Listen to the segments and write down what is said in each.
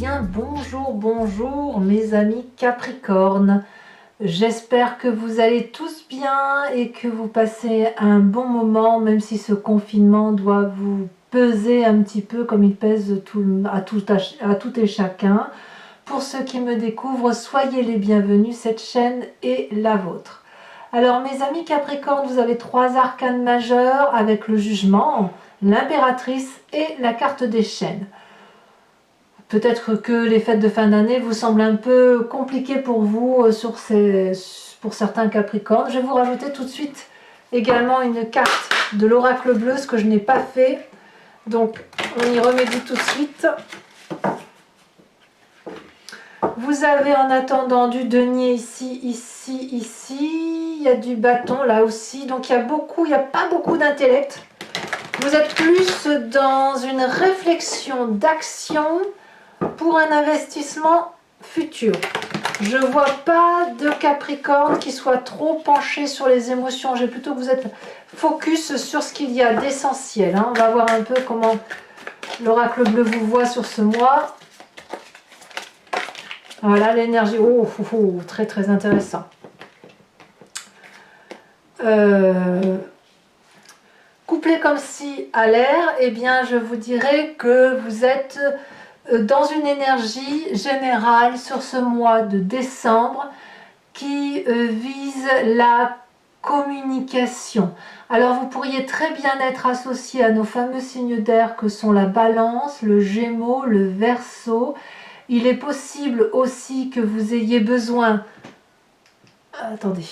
bien, bonjour mes amis Capricorne. J'espère que vous allez tous bien et que vous passez un bon moment, même si ce confinement doit vous peser un petit peu comme il pèse à tout et chacun. Pour ceux qui me découvrent, soyez les bienvenus, cette chaîne est la vôtre. Alors mes amis Capricorne, vous avez 3 arcanes majeurs avec le jugement, l'impératrice et la carte des chaînes. Peut-être que les fêtes de fin d'année vous semblent un peu compliquées pour vous pour certains Capricornes. Je vais vous rajouter tout de suite également une carte de l'oracle bleu, ce que je n'ai pas fait. Donc on y remédie tout de suite. Vous avez en attendant du denier ici, ici. Il y a du bâton là aussi. Donc il n'y a pas beaucoup d'intellect. Vous êtes plus dans une réflexion d'action pour un investissement futur. Je ne vois pas de Capricorne qui soit trop penché sur les émotions. J'ai plutôt que vous êtes focus sur ce qu'il y a d'essentiel. On va voir un peu comment l'oracle bleu vous voit sur ce mois. Voilà l'énergie. Très très intéressant. Couplé comme si à l'air, eh bien je vous dirais que vous êtes dans une énergie générale sur ce mois de décembre qui vise la communication. Alors vous pourriez très bien être associé à nos fameux signes d'air que sont la Balance, le Gémeaux, le Verseau. Il est possible aussi que vous ayez besoin... Attendez...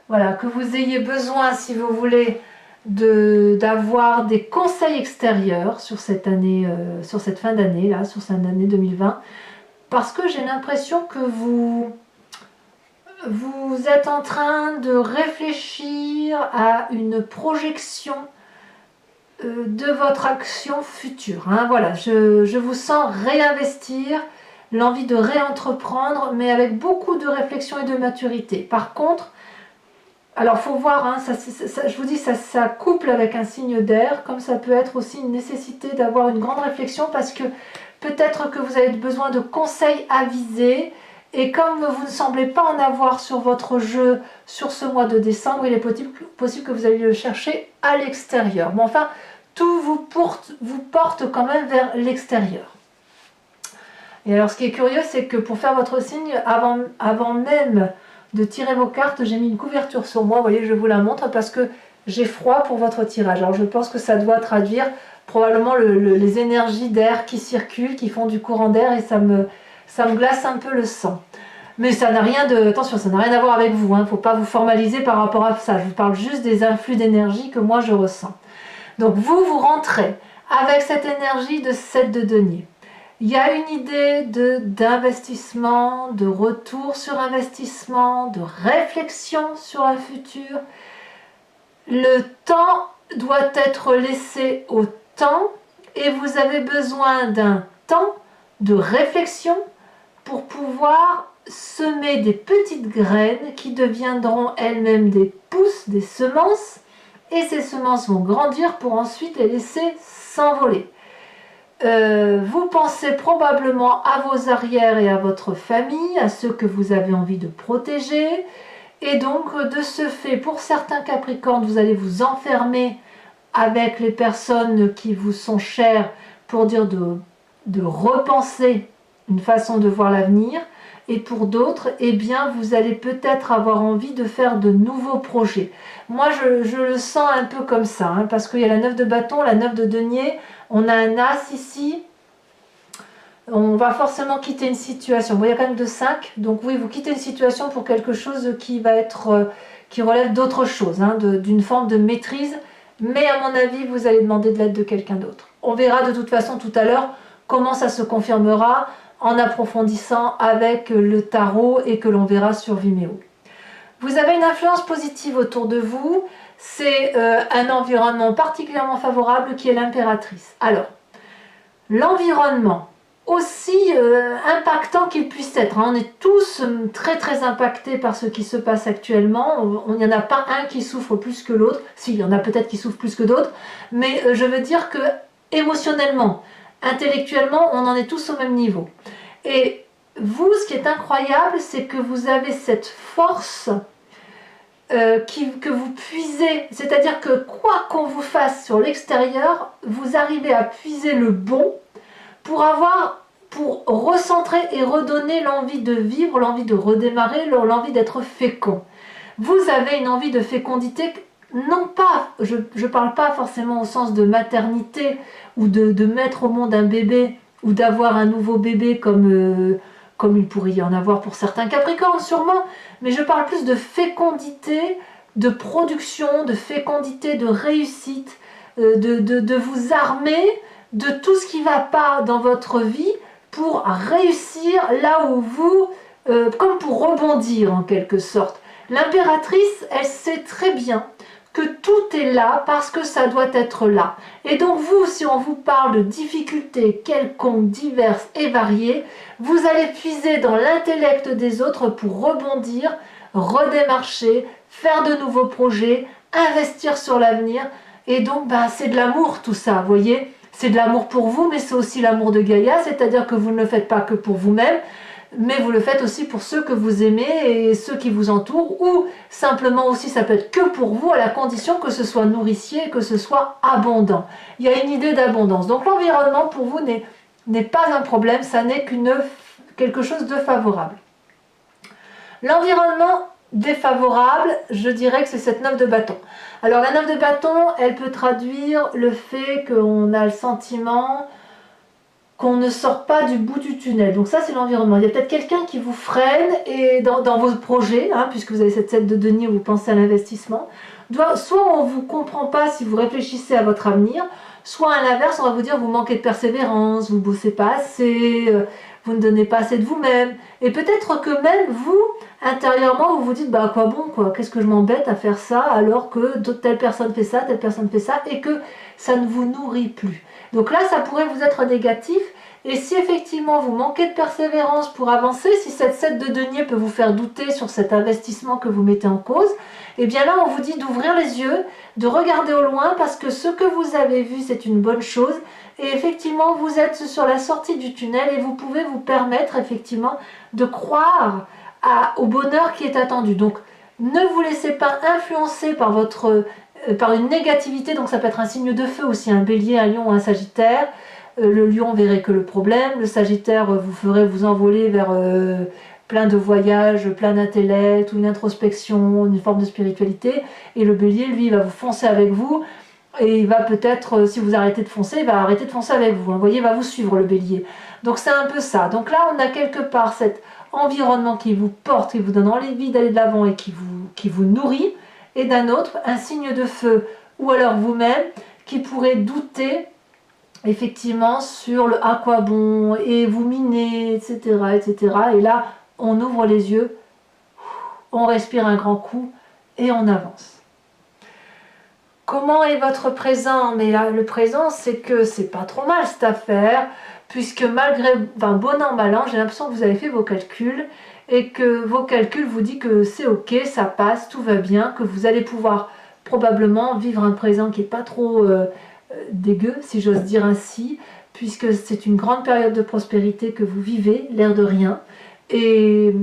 Voilà, que vous ayez besoin, si vous voulez, d'avoir des conseils extérieurs sur cette année, sur cette fin d'année, là, sur cette année 2020, parce que j'ai l'impression que vous êtes en train de réfléchir à une projection de votre action future. Voilà, je vous sens réinvestir, l'envie de réentreprendre, mais avec beaucoup de réflexion et de maturité. Par contre, alors, il faut voir, je vous dis, ça couple avec un signe d'air, comme ça peut être aussi une nécessité d'avoir une grande réflexion, parce que peut-être que vous avez besoin de conseils avisés, et comme vous ne semblez pas en avoir sur votre jeu sur ce mois de décembre, il est possible que vous alliez le chercher à l'extérieur. Mais enfin, tout vous porte quand même vers l'extérieur. Et alors, ce qui est curieux, c'est que pour faire votre signe, avant même de tirer vos cartes, j'ai mis une couverture sur moi, vous voyez, je vous la montre parce que j'ai froid pour votre tirage. Alors je pense que ça doit traduire probablement les énergies d'air qui circulent, qui font du courant d'air, et ça me glace un peu le sang. Mais ça n'a rien attention, ça n'a rien à voir avec vous, il ne faut pas vous formaliser par rapport à ça, je vous parle juste des influx d'énergie que moi je ressens. Donc vous rentrez avec cette énergie de 7 de denier. Il y a une idée d'investissement, de retour sur investissement, de réflexion sur un futur. Le temps doit être laissé au temps et vous avez besoin d'un temps de réflexion pour pouvoir semer des petites graines qui deviendront elles-mêmes des pousses, des semences, et ces semences vont grandir pour ensuite les laisser s'envoler. Vous pensez probablement à vos arrières et à votre famille, à ceux que vous avez envie de protéger, et donc de ce fait, pour certains Capricornes, vous allez vous enfermer avec les personnes qui vous sont chères pour dire de repenser une façon de voir l'avenir, et pour d'autres, eh bien, vous allez peut-être avoir envie de faire de nouveaux projets. Moi, je le sens un peu comme ça, parce qu'il y a la 9 de bâton, la 9 de denier, on a un as ici, on va forcément quitter une situation. Bon, il y a quand même de 5, donc oui, vous quittez une situation pour quelque chose qui relève d'autre chose, d'une forme de maîtrise, mais à mon avis, vous allez demander de l'aide de quelqu'un d'autre. On verra de toute façon tout à l'heure comment ça se confirmera en approfondissant avec le tarot et que l'on verra sur Vimeo. Vous avez une influence positive autour de vous, c'est un environnement particulièrement favorable qui est l'impératrice. Alors, l'environnement, aussi impactant qu'il puisse être. On est tous très très impactés par ce qui se passe actuellement. Il n'y en a pas un qui souffre plus que l'autre. Si, il y en a peut-être qui souffrent plus que d'autres. Mais je veux dire que émotionnellement, intellectuellement, on en est tous au même niveau. Et vous, ce qui est incroyable, c'est que vous avez cette force que vous puisez, c'est-à-dire que quoi qu'on vous fasse sur l'extérieur, vous arrivez à puiser le bon pour recentrer et redonner l'envie de vivre, l'envie de redémarrer, l'envie d'être fécond. Vous avez une envie de fécondité, non pas, je ne parle pas forcément au sens de maternité ou de mettre au monde un bébé ou d'avoir un nouveau bébé comme il pourrait y en avoir pour certains Capricornes sûrement, mais je parle plus de fécondité, de production, de fécondité, de réussite, de vous armer de tout ce qui ne va pas dans votre vie pour réussir là où vous, comme pour rebondir en quelque sorte. L'impératrice, elle sait très bien que tout est là parce que ça doit être là. Et donc vous, si on vous parle de difficultés quelconques, diverses et variées, vous allez puiser dans l'intellect des autres pour rebondir, redémarcher, faire de nouveaux projets, investir sur l'avenir. Et donc, c'est de l'amour tout ça, vous voyez. C'est de l'amour pour vous, mais c'est aussi l'amour de Gaïa, c'est-à-dire que vous ne le faites pas que pour vous-même, mais vous le faites aussi pour ceux que vous aimez et ceux qui vous entourent, ou simplement aussi ça peut être que pour vous, à la condition que ce soit nourricier et que ce soit abondant. Il y a une idée d'abondance. Donc l'environnement pour vous n'est pas un problème, ça n'est quelque chose de favorable. L'environnement défavorable, je dirais que c'est cette 9 de bâton. Alors la 9 de bâton, elle peut traduire le fait qu'on a le sentiment qu'on ne sort pas du bout du tunnel. Donc ça c'est l'environnement. Il y a peut-être quelqu'un qui vous freine et dans vos projets, puisque vous avez cette 7 de denier où vous pensez à l'investissement. Soit on ne vous comprend pas si vous réfléchissez à votre avenir, soit à l'inverse, on va vous dire vous manquez de persévérance, vous ne bossez pas assez, vous ne donnez pas assez de vous-même. Et peut-être que même vous, intérieurement, vous vous dites à quoi bon, quoi, qu'est-ce que je m'embête à faire ça alors que telle personne fait ça, telle personne fait ça, et que ça ne vous nourrit plus. Donc là, ça pourrait vous être négatif. Et si effectivement vous manquez de persévérance pour avancer, si cette 7 de denier peut vous faire douter sur cet investissement que vous mettez en cause, et bien là on vous dit d'ouvrir les yeux, de regarder au loin parce que ce que vous avez vu c'est une bonne chose et effectivement vous êtes sur la sortie du tunnel et vous pouvez vous permettre effectivement de croire au bonheur qui est attendu. Donc ne vous laissez pas influencer par une négativité, donc ça peut être un signe de feu aussi, un bélier, un lion, un sagittaire. Le lion verrait que le problème, le sagittaire vous ferait vous envoler vers plein de voyages, plein d'intellect, ou une introspection, une forme de spiritualité, et le bélier, lui, il va vous foncer avec vous, et il va peut-être, si vous arrêtez de foncer, il va arrêter de foncer avec vous, vous voyez, il va vous suivre le bélier. Donc c'est un peu ça. Donc là, on a quelque part cet environnement qui vous porte, qui vous donne envie d'aller de l'avant et qui vous nourrit, et d'un autre, un signe de feu, ou alors vous-même, qui pourrait douter effectivement sur le à quoi bon et vous minez, etc., etc. Et là, on ouvre les yeux, on respire un grand coup et on avance. Comment est votre présent? Mais là, le présent, c'est que c'est pas trop mal cette affaire, puisque malgré, bon an, mal an, j'ai l'impression que vous avez fait vos calculs et que vos calculs vous disent que c'est ok, ça passe, tout va bien, que vous allez pouvoir probablement vivre un présent qui est pas trop dégueu, si j'ose dire ainsi, puisque c'est une grande période de prospérité que vous vivez, l'air de rien. Et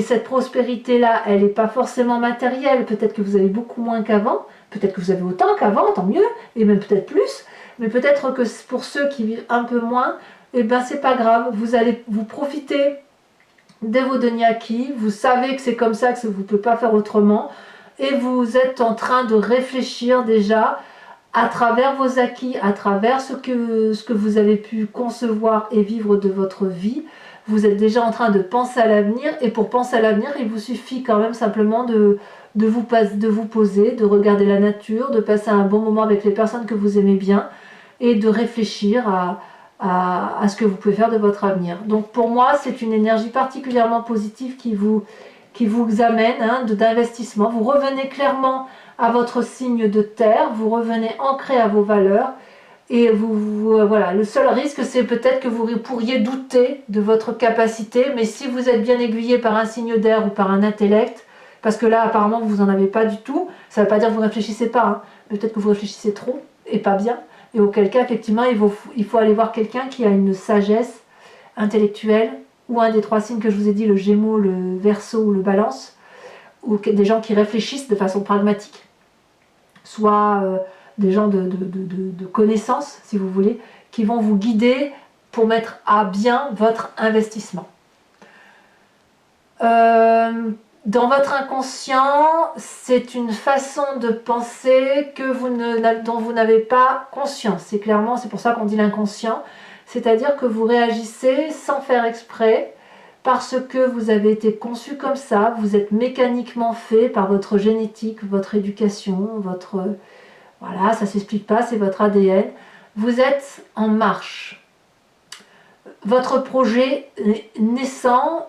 cette prospérité-là, elle n'est pas forcément matérielle. Peut-être que vous avez beaucoup moins qu'avant, peut-être que vous avez autant qu'avant, tant mieux, et même peut-être plus. Mais peut-être que pour ceux qui vivent un peu moins, c'est pas grave. Vous allez vous profiter de vos deniers acquis. Vous savez que c'est comme ça, que vous ne pouvez pas faire autrement. Et vous êtes en train de réfléchir déjà à travers vos acquis, à travers ce que vous avez pu concevoir et vivre de votre vie. Vous êtes déjà en train de penser à l'avenir, et pour penser à l'avenir, il vous suffit quand même simplement de vous poser, de regarder la nature, de passer un bon moment avec les personnes que vous aimez bien, et de réfléchir à ce que vous pouvez faire de votre avenir. Donc pour moi, c'est une énergie particulièrement positive qui vous amène d'investissement. Vous revenez clairement à votre signe de terre, vous revenez ancré à vos valeurs, Et voilà, le seul risque, c'est peut-être que vous pourriez douter de votre capacité, mais si vous êtes bien aiguillé par un signe d'air ou par un intellect, parce que là, apparemment, vous n'en avez pas du tout, ça ne veut pas dire que vous ne réfléchissez pas, hein, mais peut-être que vous réfléchissez trop et pas bien, et auquel cas, effectivement, il faut aller voir quelqu'un qui a une sagesse intellectuelle, ou un des 3 signes que je vous ai dit, le Gémeaux, le Verseau ou le Balance, ou des gens qui réfléchissent de façon pragmatique, soit des gens de connaissances, si vous voulez, qui vont vous guider pour mettre à bien votre investissement. Dans votre inconscient, c'est une façon de penser dont vous n'avez pas conscience. C'est pour ça qu'on dit l'inconscient, c'est-à-dire que vous réagissez sans faire exprès, parce que vous avez été conçu comme ça, vous êtes mécaniquement fait par votre génétique, votre éducation, voilà, ça ne s'explique pas, c'est votre ADN. Vous êtes en marche. Votre projet naissant,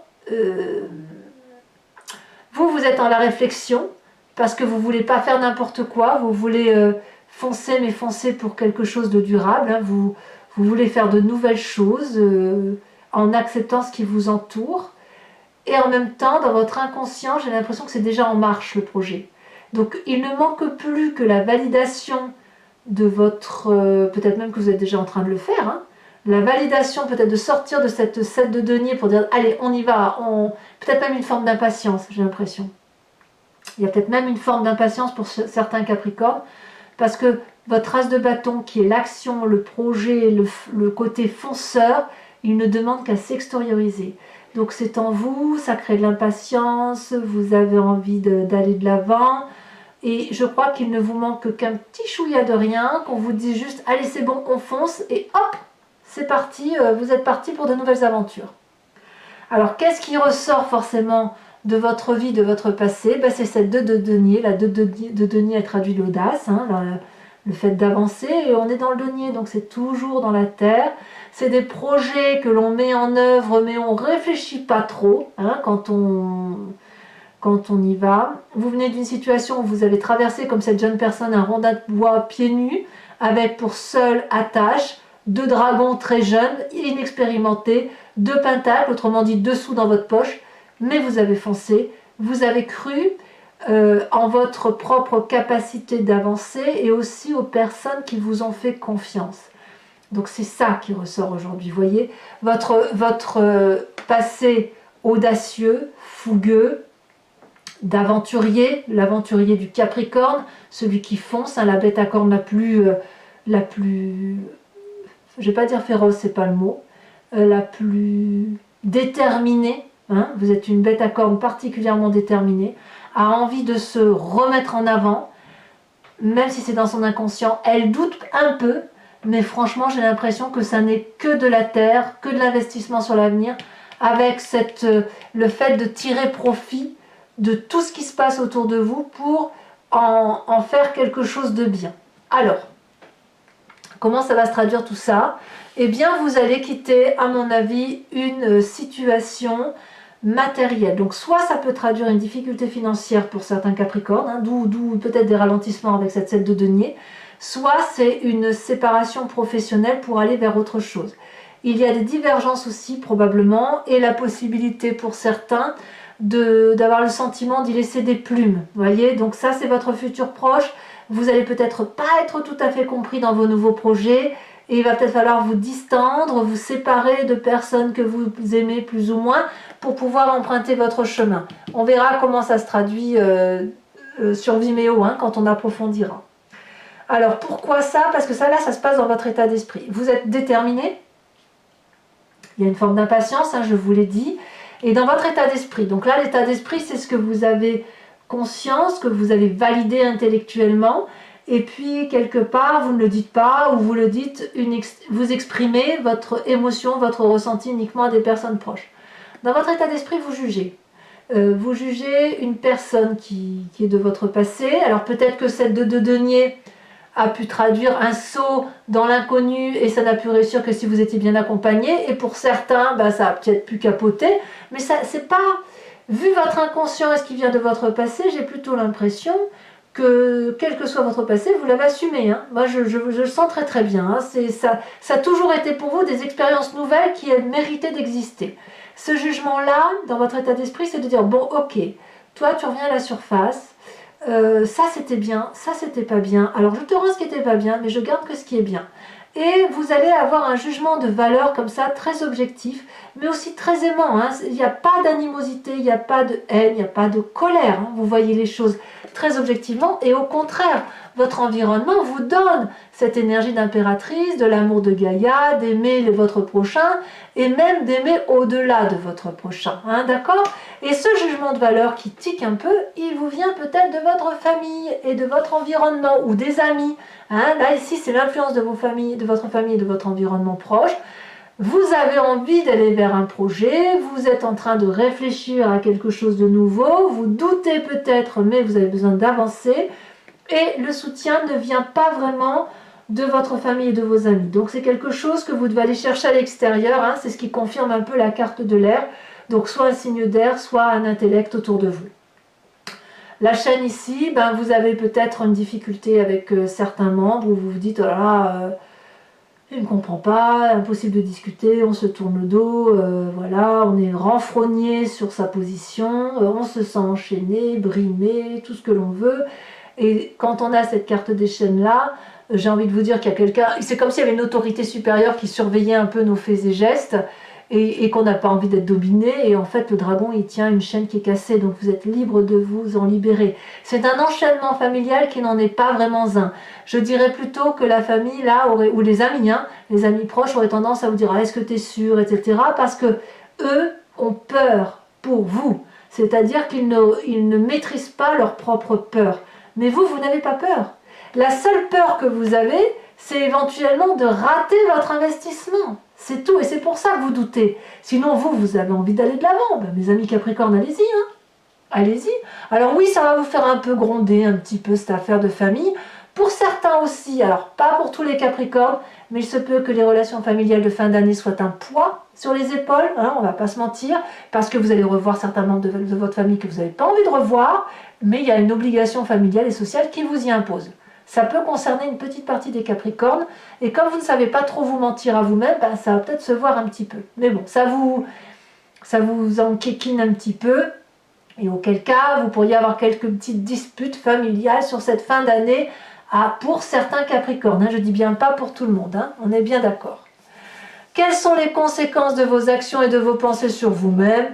vous êtes dans la réflexion, parce que vous ne voulez pas faire n'importe quoi, vous voulez foncer, mais foncer pour quelque chose de durable, hein, vous voulez faire de nouvelles choses, en acceptant ce qui vous entoure, et en même temps, dans votre inconscient, j'ai l'impression que c'est déjà en marche, le projet. Donc, il ne manque plus que la validation de votre... peut-être même que vous êtes déjà en train de le faire, hein, la validation peut-être de sortir de cette 7 de denier pour dire, allez, on y va, peut-être même une forme d'impatience, j'ai l'impression. Il y a peut-être même une forme d'impatience pour certains Capricornes, parce que votre as de bâton, qui est l'action, le projet, le côté fonceur, il ne demande qu'à s'extérioriser. Donc c'est en vous, ça crée de l'impatience, vous avez envie d'aller de l'avant, et je crois qu'il ne vous manque qu'un petit chouïa de rien, qu'on vous dise juste, allez c'est bon, on fonce, et hop, c'est parti, vous êtes parti pour de nouvelles aventures. Alors qu'est-ce qui ressort forcément de votre vie, de votre passé? C'est cette 2 de denier, la 2 de denier elle traduit l'audace, hein, le fait d'avancer, et on est dans le denier, donc c'est toujours dans la terre. C'est des projets que l'on met en œuvre, mais on ne réfléchit pas trop, hein, quand on y va. Vous venez d'une situation où vous avez traversé, comme cette jeune personne, un rondin de bois pieds nus, avec pour seule attache 2 dragons très jeunes, inexpérimentés, 2 pentacles, autrement dit 2 sous dans votre poche, mais vous avez foncé, vous avez cru en votre propre capacité d'avancer, et aussi aux personnes qui vous ont fait confiance. Donc c'est ça qui ressort aujourd'hui, vous voyez, votre passé audacieux, fougueux, d'aventurier, l'aventurier du Capricorne, celui qui fonce, hein, la bête à cornes la plus, je vais pas dire féroce, c'est pas le mot, la plus déterminée, hein, vous êtes une bête à cornes particulièrement déterminée, a envie de se remettre en avant, même si c'est dans son inconscient, elle doute un peu, mais franchement j'ai l'impression que ça n'est que de la terre, que de l'investissement sur l'avenir, avec le fait de tirer profit de tout ce qui se passe autour de vous pour en faire quelque chose de bien. Alors, comment ça va se traduire tout ça? Eh bien, vous allez quitter, à mon avis, une situation matérielle. Donc, soit ça peut traduire une difficulté financière pour certains Capricornes, hein, d'où peut-être des ralentissements avec cette 7 de denier, soit c'est une séparation professionnelle pour aller vers autre chose. Il y a des divergences aussi, probablement, et la possibilité pour certains d'avoir le sentiment d'y laisser des plumes. Vous voyez, donc ça, c'est votre futur proche. Vous allez peut-être pas être tout à fait compris dans vos nouveaux projets, et il va peut-être falloir vous distendre, vous séparer de personnes que vous aimez plus ou moins pour pouvoir emprunter votre chemin. On verra comment ça se traduit sur Vimeo, hein, quand on approfondira. Alors pourquoi ça? Parce que ça là, ça se passe dans votre état d'esprit. Vous êtes déterminé, il y a une forme d'impatience, hein, je vous l'ai dit, et dans votre état d'esprit. Donc là, l'état d'esprit, c'est ce que vous avez conscience, que vous avez validé intellectuellement, et puis quelque part vous ne le dites pas, ou vous le dites, vous exprimez votre émotion, votre ressenti uniquement à des personnes proches. Dans votre état d'esprit, vous jugez. Vous jugez une personne qui est de votre passé. Alors peut-être que cette 2 de denier a pu traduire un saut dans l'inconnu, et ça n'a pu réussir que si vous étiez bien accompagné, et pour certains, ça a peut-être pu capoter, mais ça, c'est pas... Vu votre inconscient et ce qui vient de votre passé, j'ai plutôt l'impression que, quel que soit votre passé, vous l'avez assumé. Hein. Moi, je le sens très très bien. Hein. Ça a toujours été pour vous des expériences nouvelles qui méritaient d'exister. Ce jugement-là, dans votre état d'esprit, c'est de dire, bon, ok, toi, tu reviens à la surface, ça c'était bien, ça c'était pas bien, alors je te rends ce qui était pas bien, mais je garde que ce qui est bien. Et vous allez avoir un jugement de valeur comme ça, très objectif, mais aussi très aimant. Hein. Il n'y a pas d'animosité, il n'y a pas de haine, il n'y a pas de colère. Hein. Vous voyez les choses très objectivement, et au contraire, votre environnement vous donne cette énergie d'impératrice, de l'amour de Gaïa, d'aimer votre prochain, et même d'aimer au-delà de votre prochain. Hein, d'accord? Et ce jugement de valeur qui tique un peu, il vous vient peut-être de votre famille et de votre environnement, ou des amis. Hein, là, ici, c'est l'influence de vos familles, de votre famille et de votre environnement proche. Vous avez envie d'aller vers un projet, vous êtes en train de réfléchir à quelque chose de nouveau, vous doutez peut-être, mais vous avez besoin d'avancer, et le soutien ne vient pas vraiment de votre famille et de vos amis. Donc c'est quelque chose que vous devez aller chercher à l'extérieur, hein, c'est ce qui confirme un peu la carte de l'air, donc soit un signe d'air, soit un intellect autour de vous. La chaîne ici, ben, vous avez peut-être une difficulté avec certains membres, où vous vous dites, oh là là, il ne comprend pas, impossible de discuter, on se tourne le dos, voilà, on est renfrogné sur sa position, on se sent enchaîné, brimé, tout ce que l'on veut. Et quand on a cette carte des chaînes là, j'ai envie de vous dire qu'il y a quelqu'un, c'est comme s'il y avait une autorité supérieure qui surveillait un peu nos faits et gestes, et qu'on n'a pas envie d'être dominé, et en fait le dragon il tient une chaîne qui est cassée, donc vous êtes libre de vous en libérer. C'est un enchaînement familial qui n'en est pas vraiment un. Je dirais plutôt que la famille là, ou les amis, hein, les amis proches auraient tendance à vous dire, ah, est-ce que tu es sûr, etc. Parce que eux ont peur pour vous, c'est-à-dire qu'ils ne maîtrisent pas leur propre peur. Mais vous, vous n'avez pas peur. La seule peur que vous avez, c'est éventuellement de rater votre investissement. C'est tout, et c'est pour ça que vous doutez. Sinon, vous avez envie d'aller de l'avant. Ben, mes amis Capricorne, allez-y. Hein. Allez-y. Alors oui, ça va vous faire un peu gronder un petit peu cette affaire de famille. Pour certains aussi, alors pas pour tous les Capricornes, mais il se peut que les relations familiales de fin d'année soient un poids sur les épaules, hein, on ne va pas se mentir, parce que vous allez revoir certains membres de votre famille que vous n'avez pas envie de revoir, mais il y a une obligation familiale et sociale qui vous y impose. Ça peut concerner une petite partie des Capricornes, et comme vous ne savez pas trop vous mentir à vous-même, ben, ça va peut-être se voir un petit peu. Mais bon, ça vous enquiquine un petit peu, et auquel cas, vous pourriez avoir quelques petites disputes familiales sur cette fin d'année, pour certains Capricornes. Hein, je dis bien pas pour tout le monde, hein, on est bien d'accord. Quelles sont les conséquences de vos actions et de vos pensées sur vous-même?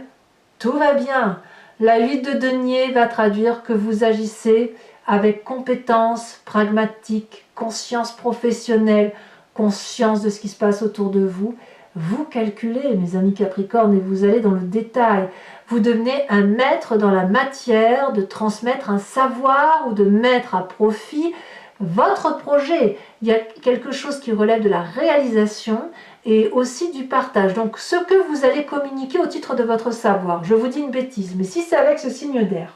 Tout va bien. La 8 de denier va traduire que vous agissez avec compétence, pragmatique, conscience professionnelle, conscience de ce qui se passe autour de vous. Vous calculez, mes amis Capricornes, et vous allez dans le détail. Vous devenez un maître dans la matière de transmettre un savoir ou de mettre à profit votre projet. Il y a quelque chose qui relève de la réalisation et aussi du partage. Donc ce que vous allez communiquer au titre de votre savoir. Je vous dis une bêtise, mais si c'est avec ce signe d'air,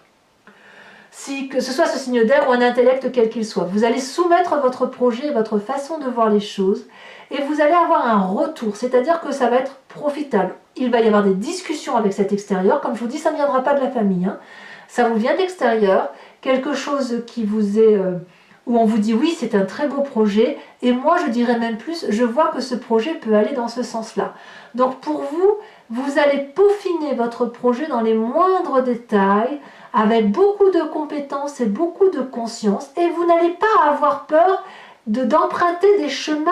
que ce soit ce signe d'air ou un intellect quel qu'il soit, vous allez soumettre votre projet, votre façon de voir les choses, et vous allez avoir un retour, c'est-à-dire que ça va être profitable. Il va y avoir des discussions avec cet extérieur, comme je vous dis, ça ne viendra pas de la famille, hein. Ça vous vient de l'extérieur, quelque chose qui vous est... où on vous dit oui, c'est un très beau projet, et moi je dirais même plus, je vois que ce projet peut aller dans ce sens-là. Donc pour vous, vous allez peaufiner votre projet dans les moindres détails, avec beaucoup de compétences et beaucoup de conscience, et vous n'allez pas avoir peur d'emprunter des chemins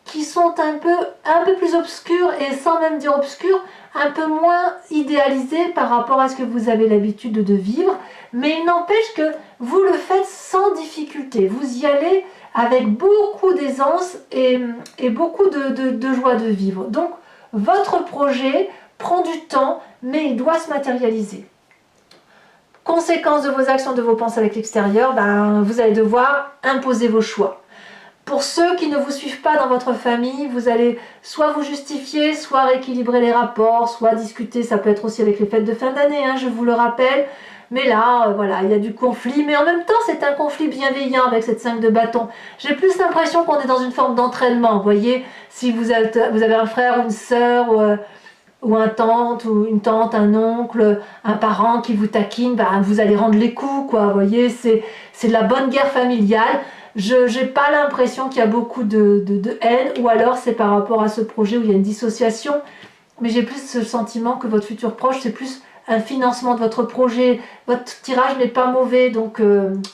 qui sont un peu plus obscurs, et sans même dire obscurs, un peu moins idéalisés par rapport à ce que vous avez l'habitude de vivre, mais il n'empêche que vous le faites sans difficulté, vous y allez avec beaucoup d'aisance et beaucoup de joie de vivre. Donc votre projet prend du temps, mais il doit se matérialiser. Conséquence de vos actions, de vos pensées avec l'extérieur, ben, vous allez devoir imposer vos choix. Pour ceux qui ne vous suivent pas dans votre famille, vous allez soit vous justifier, soit rééquilibrer les rapports, soit discuter, ça peut être aussi avec les fêtes de fin d'année, hein, je vous le rappelle. Mais là, voilà, il y a du conflit, mais en même temps, c'est un conflit bienveillant avec cette 5 de bâton. J'ai plus l'impression qu'on est dans une forme d'entraînement, vous voyez, si vous avez un frère ou une sœur, ou une tante, un oncle, un parent qui vous taquine, ben, vous allez rendre les coups, quoi. Vous voyez, c'est de la bonne guerre familiale. Je n'ai pas l'impression qu'il y a beaucoup de haine, ou alors c'est par rapport à ce projet où il y a une dissociation, mais j'ai plus ce sentiment que votre futur proche, c'est plus un financement de votre projet, votre tirage n'est pas mauvais, donc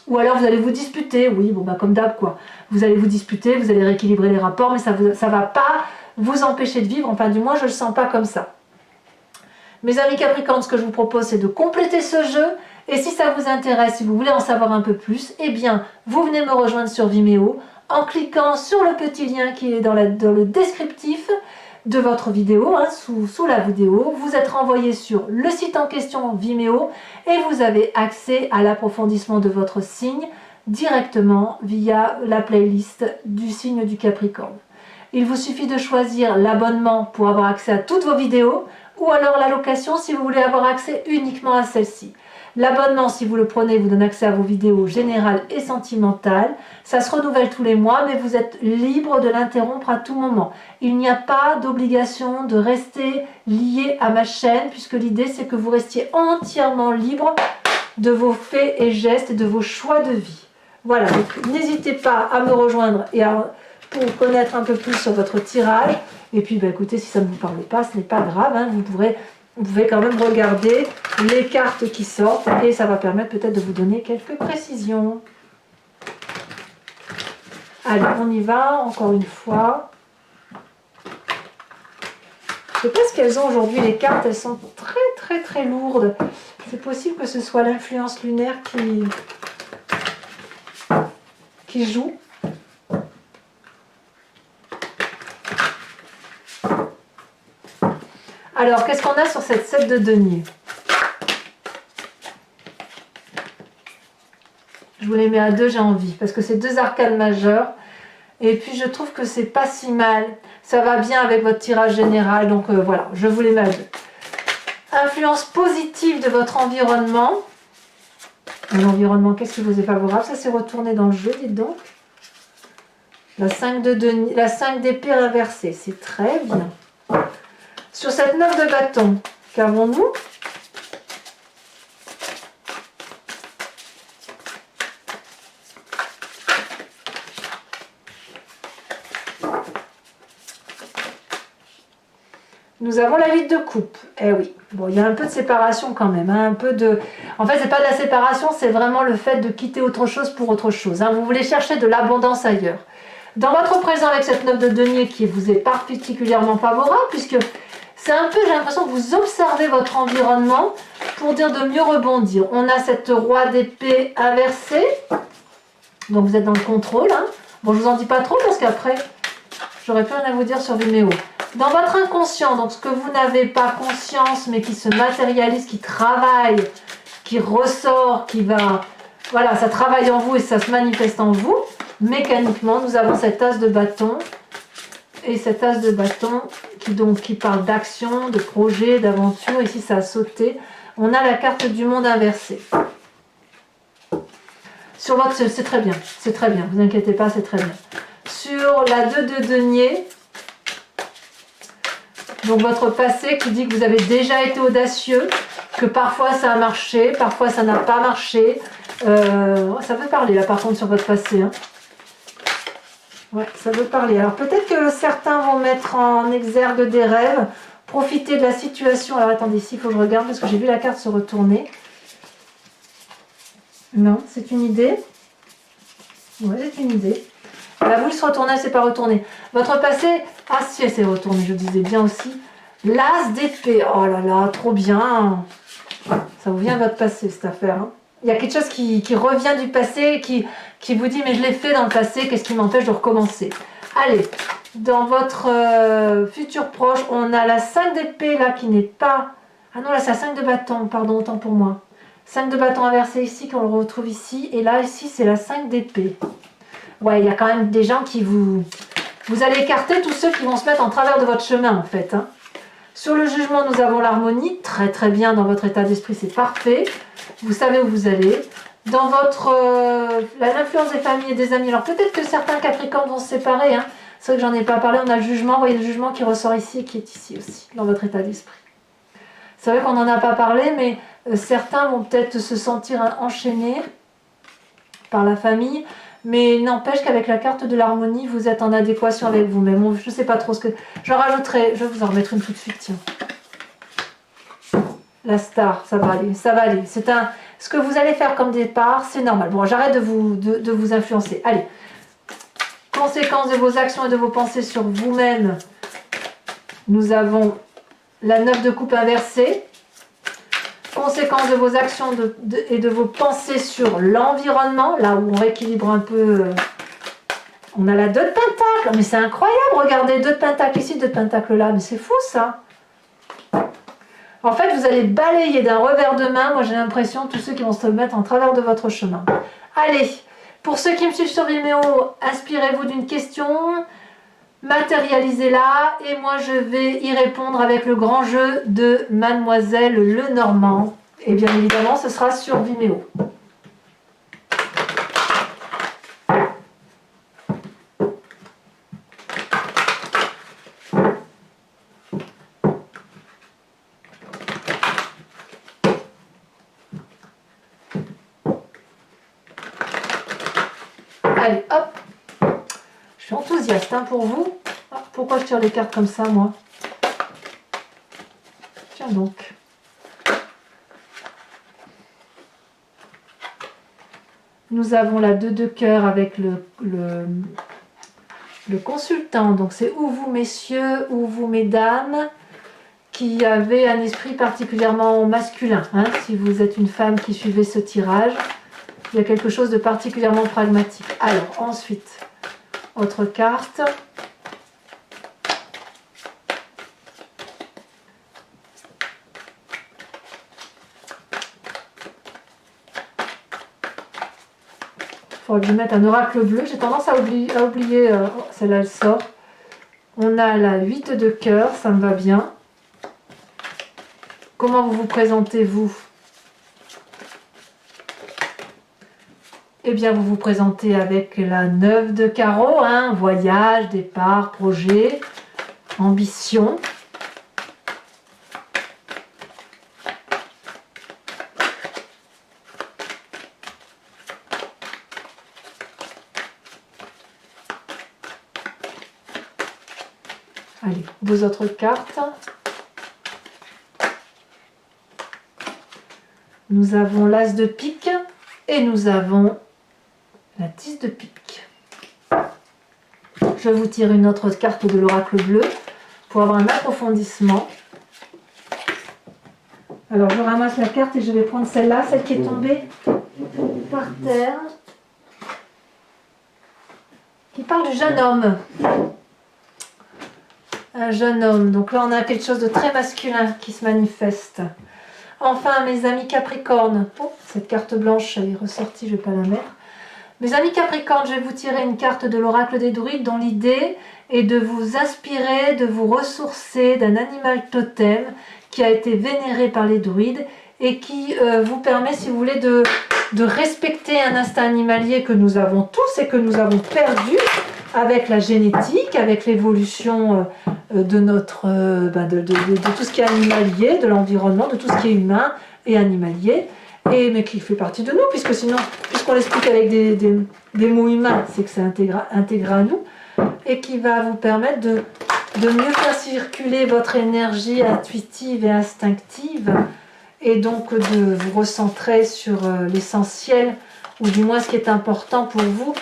ou alors vous allez vous disputer, oui, bon bah comme d'hab quoi, vous allez vous disputer, vous allez rééquilibrer les rapports, mais ça va pas vous empêcher de vivre, enfin du moins je le sens pas comme ça. Mes amis Capricorne, ce que je vous propose c'est de compléter ce jeu, et si ça vous intéresse, si vous voulez en savoir un peu plus, eh bien vous venez me rejoindre sur Vimeo en cliquant sur le petit lien qui est dans le descriptif de votre vidéo, hein, sous la vidéo, vous êtes renvoyé sur le site en question Vimeo et vous avez accès à l'approfondissement de votre signe directement via la playlist du signe du Capricorne. Il vous suffit de choisir l'abonnement pour avoir accès à toutes vos vidéos ou alors la location si vous voulez avoir accès uniquement à celle-ci. L'abonnement, si vous le prenez, vous donne accès à vos vidéos générales et sentimentales. Ça se renouvelle tous les mois, mais vous êtes libre de l'interrompre à tout moment. Il n'y a pas d'obligation de rester lié à ma chaîne, puisque l'idée, c'est que vous restiez entièrement libre de vos faits et gestes et de vos choix de vie. Voilà, donc n'hésitez pas à me rejoindre pour connaître un peu plus sur votre tirage. Et puis, bah, écoutez, si ça ne vous parle pas, ce n'est pas grave, hein, vous pouvez quand même regarder les cartes qui sortent et ça va permettre peut-être de vous donner quelques précisions. Allez, on y va, encore une fois. Je ne sais pas ce qu'elles ont aujourd'hui, les cartes, elles sont très lourdes. C'est possible que ce soit l'influence lunaire qui joue. Alors, qu'est-ce qu'on a sur cette 7 de denier? Je vous les mets à 2, j'ai envie, parce que c'est 2 arcanes majeures. Et puis, je trouve que c'est pas si mal. Ça va bien avec votre tirage général, donc voilà, je vous les mets à 2. Influence positive de votre environnement. L'environnement, qu'est-ce qui vous est favorable? Ça s'est retourné dans le jeu, dites donc. La 5 d'épée inversée, c'est très bien. Sur cette 9 de bâton, qu'avons-nous? Nous avons la 8 de coupe. Eh oui, bon, il y a un peu de séparation quand même. Hein, un peu de... En fait, c'est pas de la séparation, c'est vraiment le fait de quitter autre chose pour autre chose. Hein. Vous voulez chercher de l'abondance ailleurs. Dans votre présent avec cette 9 de denier qui vous est particulièrement favorable, puisque c'est un peu, j'ai l'impression que vous observez votre environnement pour dire de mieux rebondir. On a cette roi d'épée inversée. Donc vous êtes dans le contrôle. Hein. Bon, je vous en dis pas trop parce qu'après, j'aurais plus rien à vous dire sur Vimeo. Dans votre inconscient, donc ce que vous n'avez pas conscience, mais qui se matérialise, qui travaille, qui ressort, qui va... Voilà, ça travaille en vous et ça se manifeste en vous. Mécaniquement, nous avons cet as de bâton. Et cet as de bâton qui parle d'action, de projet, d'aventure. Ici, ça a sauté. On a la carte du monde inversée. Sur votre... C'est très bien, vous inquiétez pas, c'est très bien. Sur la 2 de denier, donc votre passé qui dit que vous avez déjà été audacieux, que parfois ça a marché, parfois ça n'a pas marché. Ça veut parler là par contre sur votre passé. Hein. Ouais, ça veut parler. Alors peut-être que certains vont mettre en exergue des rêves, profiter de la situation. Alors attendez, ici il faut que je regarde parce que j'ai vu la carte se retourner. Non, c'est une idée. Ouais, c'est une idée. La boule se retourne, elle ne s'est pas retournée. Votre passé, ah si, elle s'est retournée, je disais bien aussi. L'as d'épée, oh là là, trop bien. Ça vous vient votre passé, cette affaire. Hein. Il y a quelque chose qui revient du passé, qui vous dit, mais je l'ai fait dans le passé, qu'est-ce qui m'empêche de recommencer? Allez, dans votre futur proche, on a la 5 d'épée, là, qui n'est pas... Ah non, là, c'est la 5 de bâton, pardon, autant pour moi. 5 de bâton inversé ici, qu'on le retrouve ici. Et là, ici, c'est la 5 d'épée. Ouais, il y a quand même des gens qui vous... Vous allez écarter tous ceux qui vont se mettre en travers de votre chemin, en fait. Hein. Sur le jugement, nous avons l'harmonie. Très, très bien dans votre état d'esprit, c'est parfait. Vous savez où vous allez. Dans votre... l'influence des familles et des amis. Alors, peut-être que certains Capricornes vont se séparer. Hein. C'est vrai que j'en ai pas parlé, on a le jugement, vous voyez le jugement qui ressort ici et qui est ici aussi, dans votre état d'esprit. C'est vrai qu'on n'en a pas parlé, mais certains vont peut-être se sentir enchaînés par la famille, mais n'empêche qu'avec la carte de l'harmonie, vous êtes en adéquation avec vous-même. Je ne sais pas trop ce que... J'en rajouterai, je vais vous en remettre une tout de suite, tiens. La star, ça va aller, ça va aller. C'est un... Ce que vous allez faire comme départ, c'est normal. Bon, j'arrête de vous influencer. Allez. Conséquences de vos actions et de vos pensées sur vous-même. Nous avons la 9 de coupe inversée. Conséquences de vos actions et de vos pensées sur l'environnement, là où on rééquilibre un peu. On a la 2 de pentacle, mais c'est incroyable, regardez, 2 de pentacle ici, 2 de pentacle là, mais c'est fou ça. En fait, vous allez balayer d'un revers de main, moi j'ai l'impression, tous ceux qui vont se mettre en travers de votre chemin. Allez, pour ceux qui me suivent sur Vimeo, inspirez-vous d'une question, matérialisez-la, et moi je vais y répondre avec le grand jeu de Mademoiselle Lenormand. Et bien évidemment, ce sera sur Vimeo. Allez, hop. Je suis enthousiaste hein, pour vous. Ah, pourquoi je tire les cartes comme ça, moi? Tiens donc. Nous avons la 2 de cœur avec le consultant. Donc c'est ou vous, messieurs, ou vous, mesdames, qui avez un esprit particulièrement masculin. Hein, si vous êtes une femme qui suivez ce tirage, il y a quelque chose de particulièrement pragmatique. Alors, ensuite, autre carte. Il faudra que je mette un oracle bleu. J'ai tendance à oublier celle-là, elle sort. On a la 8 de cœur, ça me va bien. Comment vous vous présentez, vous? Eh bien, vous vous présentez avec la 9 de carreau, hein, voyage, départ, projet, ambition. Allez, vos autres cartes. Nous avons l'as de pique et nous avons la 10 de pique. Je vous tire une autre carte de l'oracle bleu pour avoir un approfondissement. Alors je ramasse la carte et je vais prendre celle-là, celle qui est tombée par terre, qui parle du jeune homme. Un jeune homme, donc là on a quelque chose de très masculin qui se manifeste. Enfin mes amis Capricorne, oh, cette carte blanche elle est ressortie, je ne vais pas la mettre. Mes amis Capricorne, je vais vous tirer une carte de l'oracle des druides dont l'idée est de vous inspirer, de vous ressourcer d'un animal totem qui a été vénéré par les druides et qui vous permet, si vous voulez, de respecter un instinct animalier que nous avons tous et que nous avons perdu avec la génétique, avec l'évolution de notre de tout ce qui est animalier, de l'environnement, de tout ce qui est humain et animalier, mais qui fait partie de nous, puisque sinon, puisqu'on l'explique avec des mots humains, c'est que c'est intégré à nous, et qui va vous permettre de mieux faire circuler votre énergie intuitive et instinctive, et donc de vous recentrer sur l'essentiel, ou du moins ce qui est important pour vous,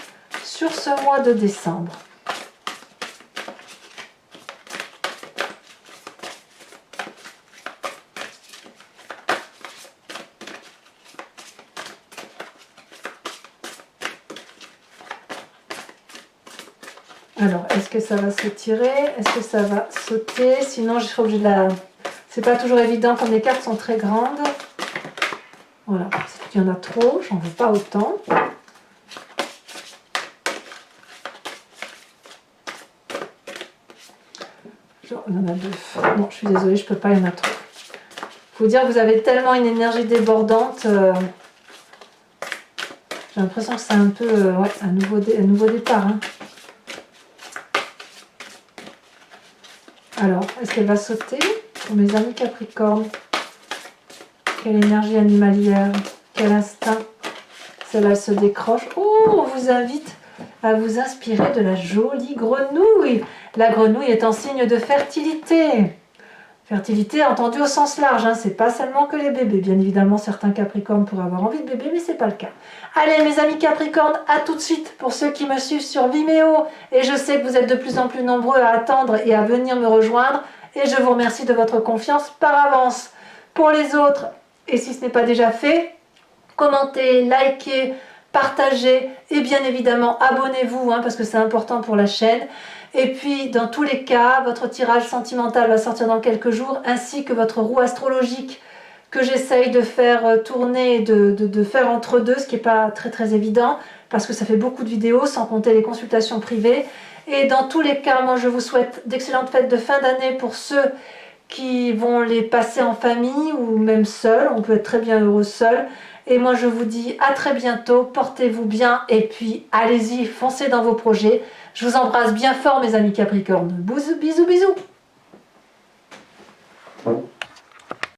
sur ce mois de décembre. Alors, est-ce que ça va se tirer? Est-ce que ça va sauter? Sinon, je serai obligée de la... C'est pas toujours évident comme les cartes sont très grandes. Voilà, il y en a trop, j'en veux pas autant. Il y en a deux. Non, je suis désolée, je peux pas, il y en a trop. Il faut dire que vous avez tellement une énergie débordante. J'ai l'impression que c'est un peu ouais, un nouveau départ. Hein. Alors, est-ce qu'elle va sauter? Pour mes amis Capricorne. Quelle énergie animalière, quel instinct. Celle-là, elle se décroche. Oh, on vous invite à vous inspirer de la jolie grenouille. La grenouille est en signe de fertilité. Fertilité entendue au sens large, hein. C'est pas seulement que les bébés. Bien évidemment, certains Capricornes pourraient avoir envie de bébé, mais c'est pas le cas. Allez, mes amis Capricornes, à tout de suite pour ceux qui me suivent sur Vimeo. Et je sais que vous êtes de plus en plus nombreux à attendre et à venir me rejoindre. Et je vous remercie de votre confiance par avance. Pour les autres, et si ce n'est pas déjà fait, commentez, likez, partagez et bien évidemment abonnez-vous, hein, parce que c'est important pour la chaîne. Et puis dans tous les cas, votre tirage sentimental va sortir dans quelques jours, ainsi que votre roue astrologique que j'essaye de faire tourner, de faire entre deux, ce qui n'est pas très évident, parce que ça fait beaucoup de vidéos, sans compter les consultations privées. Et dans tous les cas, moi je vous souhaite d'excellentes fêtes de fin d'année pour ceux qui vont les passer en famille ou même seul. On peut être très bien heureux seul. Et moi je vous dis à très bientôt, portez-vous bien et puis allez-y, foncez dans vos projets. Je vous embrasse bien fort mes amis Capricorne. Bisous, bisous, bisous.